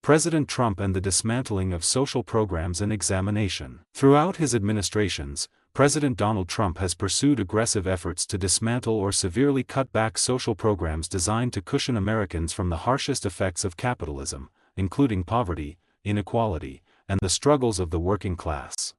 President Trump and the dismantling of social programs and examination. Throughout his administrations, President Donald Trump has pursued aggressive efforts to dismantle or severely cut back social programs designed to cushion Americans from the harshest effects of capitalism, including poverty, inequality, and the struggles of the working class.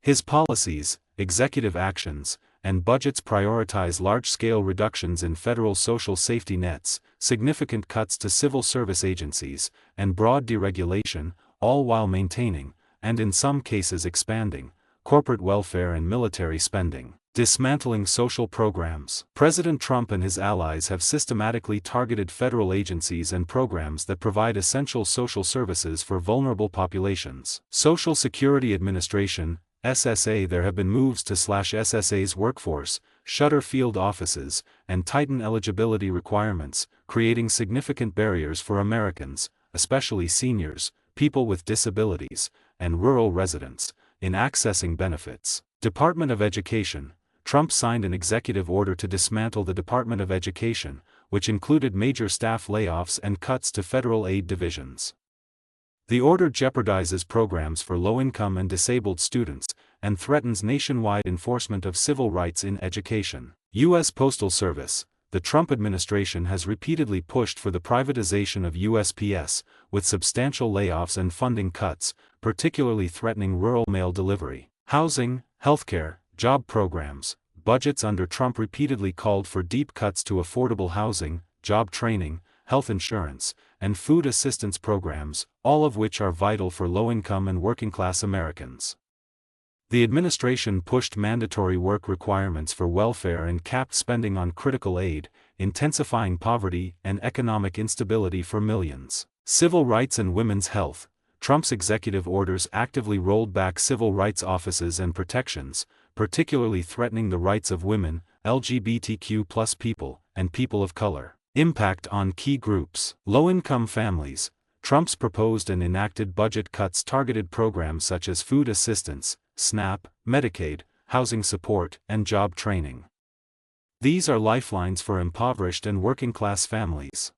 His policies, executive actions, and budgets prioritize large-scale reductions in federal social safety nets, significant cuts to civil service agencies, and broad deregulation, all while maintaining, and in some cases expanding, corporate welfare and military spending. Dismantling social programs. President Trump and his allies have systematically targeted federal agencies and programs that provide essential social services for vulnerable populations. Social Security Administration, SSA. There have been moves to slash SSA's workforce, shutter field offices, and tighten eligibility requirements, creating significant barriers for Americans, especially seniors, people with disabilities, and rural residents, in accessing benefits. Department of Education. Trump signed an executive order to dismantle the Department of Education, which included major staff layoffs and cuts to federal aid divisions. The order jeopardizes programs for low-income and disabled students, and threatens nationwide enforcement of civil rights in education. U.S. Postal Service. The Trump administration has repeatedly pushed for the privatization of USPS, with substantial layoffs and funding cuts, particularly threatening rural mail delivery. Housing, healthcare, job programs. Budgets under Trump repeatedly called for deep cuts to affordable housing, job training, health insurance, and food assistance programs, all of which are vital for low-income and working-class Americans. The administration pushed mandatory work requirements for welfare and capped spending on critical aid, intensifying poverty and economic instability for millions. Civil rights and women's health. Trump's executive orders actively rolled back civil rights offices and protections, particularly threatening the rights of women, LGBTQ+ people, and people of color. Impact on key groups. Low-income families. Trump's proposed and enacted budget cuts targeted programs such as food assistance, SNAP, Medicaid, housing support, and job training. These are lifelines for impoverished and working-class families.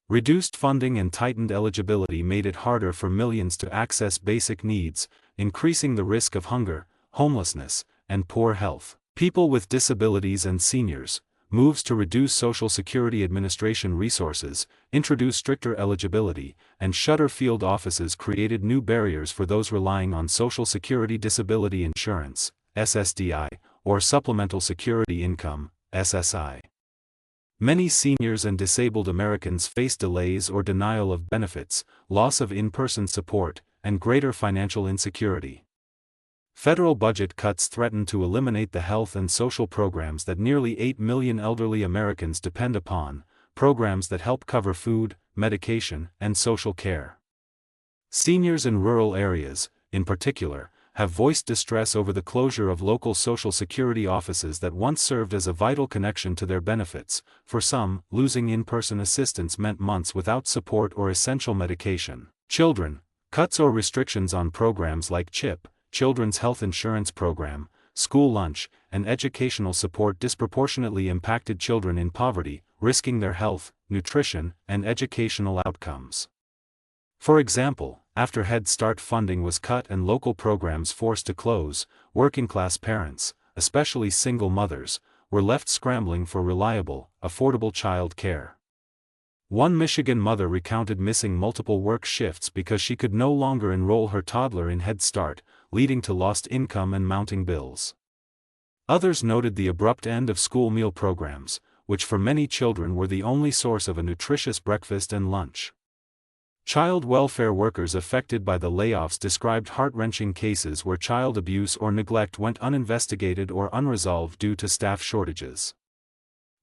Reduced funding and tightened eligibility made it harder for millions to access basic needs, increasing the risk of hunger, homelessness, and poor health. People with disabilities and seniors. Moves to reduce Social Security Administration resources, introduce stricter eligibility, and shutter field offices created new barriers for those relying on Social Security Disability Insurance, SSDI, or Supplemental Security Income, SSI. Many seniors and disabled Americans face delays or denial of benefits, loss of in-person support, and greater financial insecurity. Federal budget cuts threaten to eliminate the health and social programs that nearly 8 million elderly Americans depend upon, programs that help cover food, medication, and social care. Seniors in rural areas, in particular, have voiced distress over the closure of local Social Security offices that once served as a vital connection to their benefits. For some, losing in-person assistance meant months without support or essential medication. Children. Cuts or restrictions on programs like CHIP, Children's Health Insurance Program, school lunch, and educational support disproportionately impacted children in poverty, risking their health, nutrition, and educational outcomes. For example, after Head Start funding was cut and local programs forced to close, working-class parents, especially single mothers, were left scrambling for reliable, affordable child care. One Michigan mother recounted missing multiple work shifts because she could no longer enroll her toddler in Head Start, leading to lost income and mounting bills. Others noted the abrupt end of school meal programs, which for many children were the only source of a nutritious breakfast and lunch. Child welfare workers affected by the layoffs described heart-wrenching cases where child abuse or neglect went uninvestigated or unresolved due to staff shortages.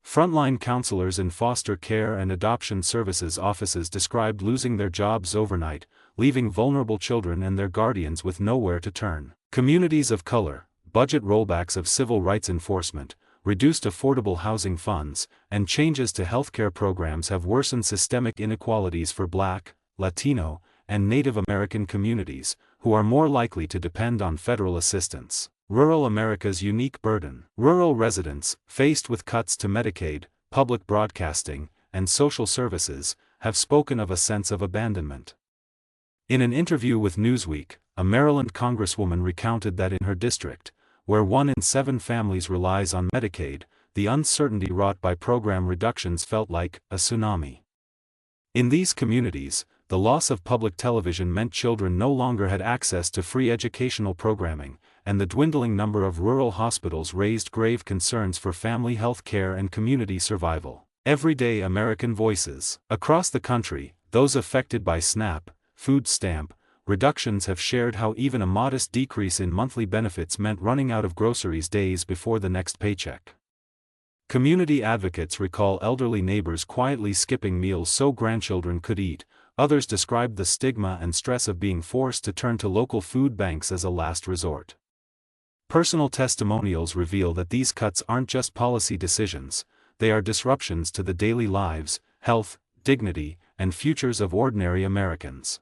Frontline counselors in foster care and adoption services offices described losing their jobs overnight, leaving vulnerable children and their guardians with nowhere to turn. Communities of color. Budget rollbacks of civil rights enforcement, reduced affordable housing funds, and changes to healthcare programs have worsened systemic inequalities for Black, Latino, and Native American communities, who are more likely to depend on federal assistance. Rural America's unique burden. Rural residents, faced with cuts to Medicaid, public broadcasting, and social services, have spoken of a sense of abandonment. In an interview with Newsweek, a Maryland congresswoman recounted that in her district, where 1 in 7 families relies on Medicaid, the uncertainty wrought by program reductions felt like a tsunami. In these communities, the loss of public television meant children no longer had access to free educational programming, and the dwindling number of rural hospitals raised grave concerns for family health care and community survival. Everyday American voices. Across the country, those affected by SNAP, food stamp, reductions have shared how even a modest decrease in monthly benefits meant running out of groceries days before the next paycheck. Community advocates recall elderly neighbors quietly skipping meals so grandchildren could eat. Others described the stigma and stress of being forced to turn to local food banks as a last resort. Personal testimonials reveal that these cuts aren't just policy decisions, they are disruptions to the daily lives, health, dignity, and futures of ordinary Americans.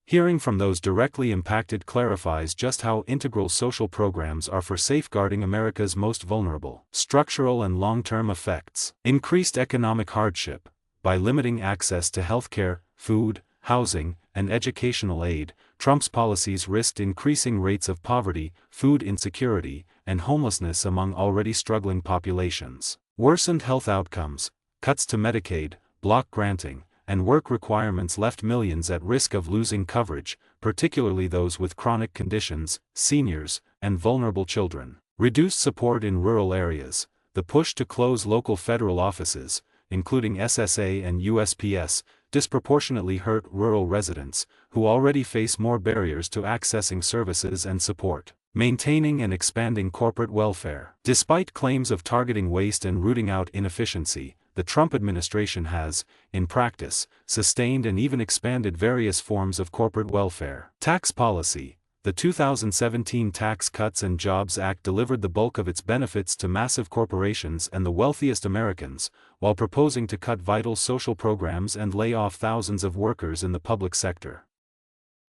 Hearing from those directly impacted clarifies just how integral social programs are for safeguarding America's most vulnerable. Structural and long-term effects. Increased economic hardship. By limiting access to healthcare, food, housing, and educational aid, Trump's policies risked increasing rates of poverty, food insecurity, and homelessness among already struggling populations. Worsened health outcomes, cuts to Medicaid, block granting, and work requirements left millions at risk of losing coverage, particularly those with chronic conditions, seniors, and vulnerable children. Reduced support in rural areas. The push to close local federal offices, including SSA and USPS, disproportionately hurt rural residents, who already face more barriers to accessing services and support. Maintaining and expanding corporate welfare. Despite claims of targeting waste and rooting out inefficiency, the Trump administration has, in practice, sustained and even expanded various forms of corporate welfare. Tax policy. The 2017 Tax Cuts and Jobs Act delivered the bulk of its benefits to massive corporations and the wealthiest Americans, while proposing to cut vital social programs and lay off thousands of workers in the public sector.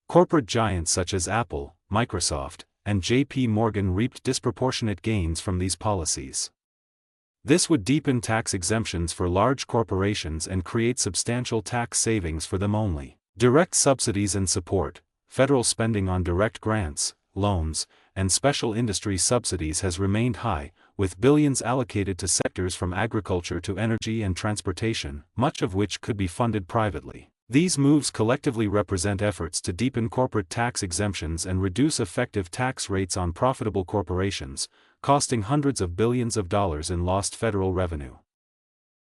Corporate giants such as Apple, Microsoft, and J.P. Morgan reaped disproportionate gains from these policies. This would deepen tax exemptions for large corporations and create substantial tax savings for them only. Direct subsidies and support. Federal spending on direct grants, loans, and special industry subsidies has remained high, with billions allocated to sectors from agriculture to energy and transportation, much of which could be funded privately. These moves collectively represent efforts to deepen corporate tax exemptions and reduce effective tax rates on profitable corporations, costing hundreds of billions of dollars in lost federal revenue.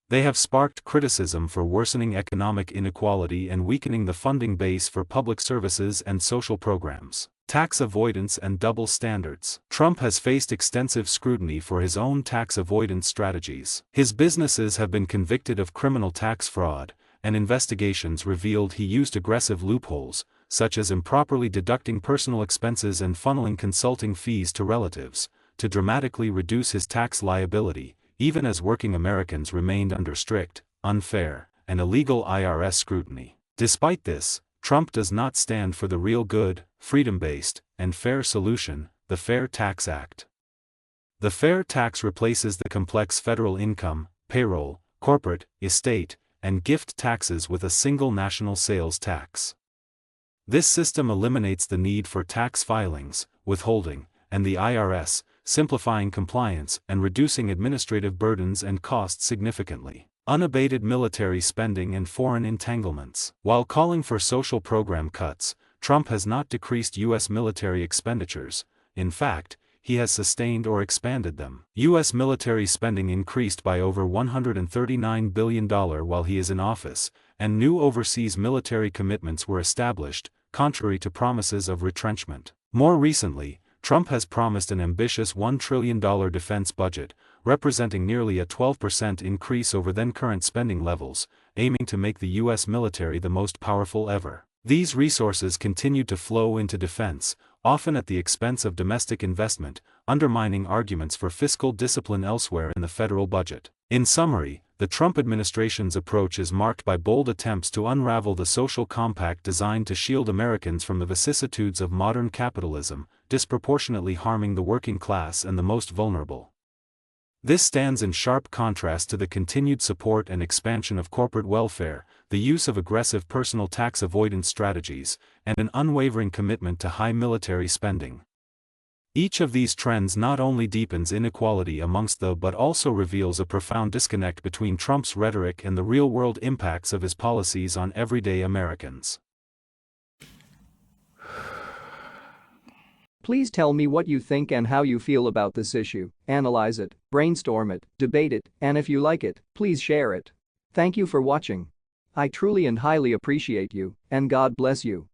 They have sparked criticism for worsening economic inequality and weakening the funding base for public services and social programs. Tax avoidance and double standards. Trump has faced extensive scrutiny for his own tax avoidance strategies. His businesses have been convicted of criminal tax fraud, and investigations revealed he used aggressive loopholes, such as improperly deducting personal expenses and funneling consulting fees to relatives, to dramatically reduce his tax liability, even as working Americans remained under strict, unfair, and illegal IRS scrutiny. Despite this, Trump does not stand for the real good, freedom-based, and fair solution, the Fair Tax Act. The Fair Tax replaces the complex federal income, payroll, corporate, estate, and gift taxes with a single national sales tax. This system eliminates the need for tax filings, withholding, and the IRS, simplifying compliance and reducing administrative burdens and costs significantly. Unabated military spending and foreign entanglements. While calling for social program cuts, Trump has not decreased U.S. military expenditures. In fact, he has sustained or expanded them. U.S. military spending increased by over $139 billion while he is in office, and new overseas military commitments were established, contrary to promises of retrenchment. More recently, Trump has promised an ambitious $1 trillion defense budget, representing nearly a 12% increase over then-current spending levels, aiming to make the U.S. military the most powerful ever. These resources continue to flow into defense, often at the expense of domestic investment, undermining arguments for fiscal discipline elsewhere in the federal budget. In summary, the Trump administration's approach is marked by bold attempts to unravel the social compact designed to shield Americans from the vicissitudes of modern capitalism, disproportionately harming the working class and the most vulnerable. This stands in sharp contrast to the continued support and expansion of corporate welfare, the use of aggressive personal tax avoidance strategies, and an unwavering commitment to high military spending. Each of these trends not only deepens inequality amongst the but also reveals a profound disconnect between Trump's rhetoric and the real-world impacts of his policies on everyday Americans. Please tell me what you think and how you feel about this issue. Analyze it, brainstorm it, debate it, and if you like it, please share it. Thank you for watching. I truly and highly appreciate you, and God bless you.